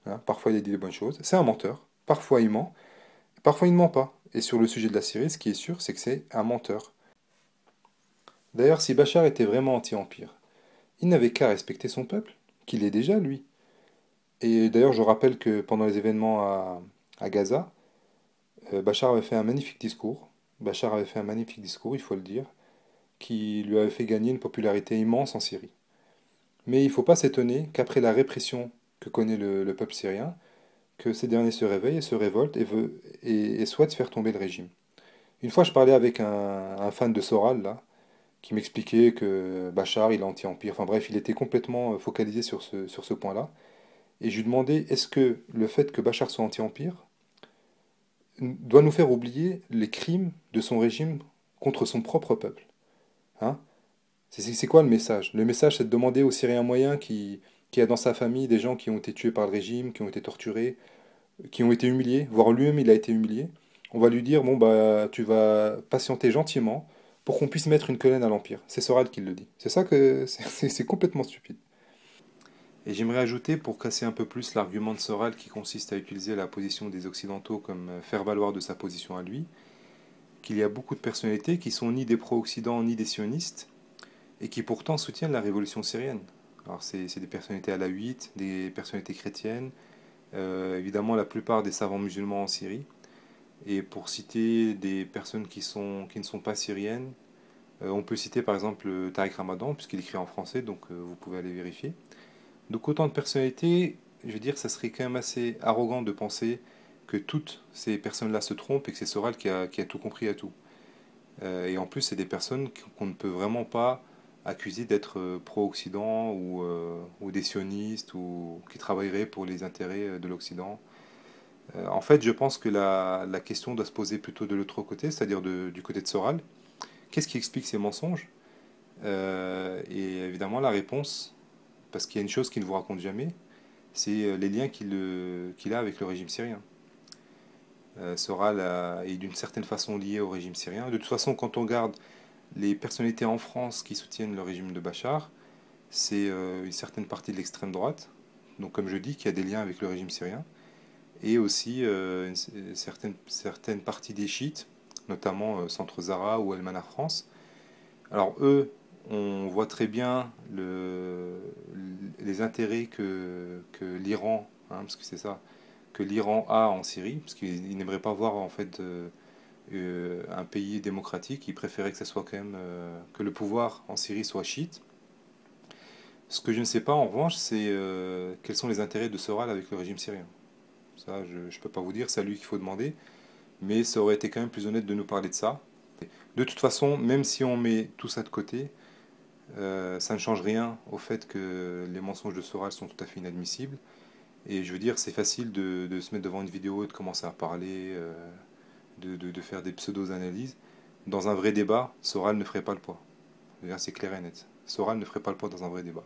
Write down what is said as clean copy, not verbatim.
hein. Parfois il a dit des bonnes choses. C'est un menteur. Parfois il ment. Parfois il ne ment pas. Et sur le sujet de la Syrie, ce qui est sûr, c'est que c'est un menteur. D'ailleurs, si Bachar était vraiment anti-empire, il n'avait qu'à respecter son peuple, qu'il est déjà lui. Et d'ailleurs, je rappelle que pendant les événements à Gaza, Bachar avait fait un magnifique discours. Bachar avait fait un magnifique discours, il faut le dire, qui lui avait fait gagner une popularité immense en Syrie. Mais il ne faut pas s'étonner qu'après la répression que connaît le peuple syrien, que ces derniers se réveillent et se révoltent et souhaitent faire tomber le régime. Une fois, je parlais avec un fan de Soral, là, qui m'expliquait que Bachar, il est anti-empire. Enfin bref, il était complètement focalisé sur ce point-là. Et je lui demandais, est-ce que le fait que Bachar soit anti-empire doit nous faire oublier les crimes de son régime contre son propre peuple, hein? C'est quoi le message? Le message, c'est de demander aux Syriens moyens qui a dans sa famille des gens qui ont été tués par le régime, qui ont été torturés, qui ont été humiliés, voire lui-même il a été humilié. On va lui dire, bon bah tu vas patienter gentiment pour qu'on puisse mettre une colonne à l'Empire. C'est Soral qui le dit. C'est ça que c'est complètement stupide. Et j'aimerais ajouter, pour casser un peu plus l'argument de Soral qui consiste à utiliser la position des Occidentaux comme faire valoir de sa position à lui, qu'il y a beaucoup de personnalités qui sont ni des pro-Occident ni des sionistes, et qui pourtant soutiennent la révolution syrienne. Alors c'est des personnalités alaouites, des personnalités chrétiennes, évidemment la plupart des savants musulmans en Syrie. Et pour citer des personnes qui ne sont pas syriennes, on peut citer par exemple Tariq Ramadan, puisqu'il écrit en français, donc vous pouvez aller vérifier. Donc autant de personnalités, je veux dire, ça serait quand même assez arrogant de penser que toutes ces personnes-là se trompent et que c'est Soral qui a tout compris à tout. Et en plus, c'est des personnes qu'on ne peut vraiment pas accuser d'être pro-Occident ou des sionistes ou qui travailleraient pour les intérêts de l'Occident. En fait, je pense que la question doit se poser plutôt de l'autre côté, c'est-à-dire du côté de Soral. Qu'est-ce qui explique ces mensonges? Et évidemment, la réponse, parce qu'il y a une chose qu'il ne vous raconte jamais, c'est les liens qu'il a avec le régime syrien. Soral est d'une certaine façon lié au régime syrien. De toute façon, quand on regarde les personnalités en France qui soutiennent le régime de Bachar, c'est une certaine partie de l'extrême droite, donc comme je dis, qui a des liens avec le régime syrien, et aussi certaines parties des chiites, notamment Centre Zara ou El Manar France. Alors eux, on voit très bien les intérêts que l'Iran, hein, parce que c'est ça, que l'Iran a en Syrie, parce qu'il n'aimerait pas voir en fait un pays démocratique, il préférait que ça soit quand même que le pouvoir en Syrie soit chiite. Ce que je ne sais pas en revanche, c'est quels sont les intérêts de Soral avec le régime syrien. Ça, je ne peux pas vous dire, c'est à lui qu'il faut demander, mais ça aurait été quand même plus honnête de nous parler de ça. De toute façon, même si on met tout ça de côté, ça ne change rien au fait que les mensonges de Soral sont tout à fait inadmissibles. Et je veux dire, c'est facile de se mettre devant une vidéo et de commencer à parler, de faire des pseudo-analyses. Dans un vrai débat, Soral ne ferait pas le poids. C'est clair et net. Soral ne ferait pas le poids dans un vrai débat.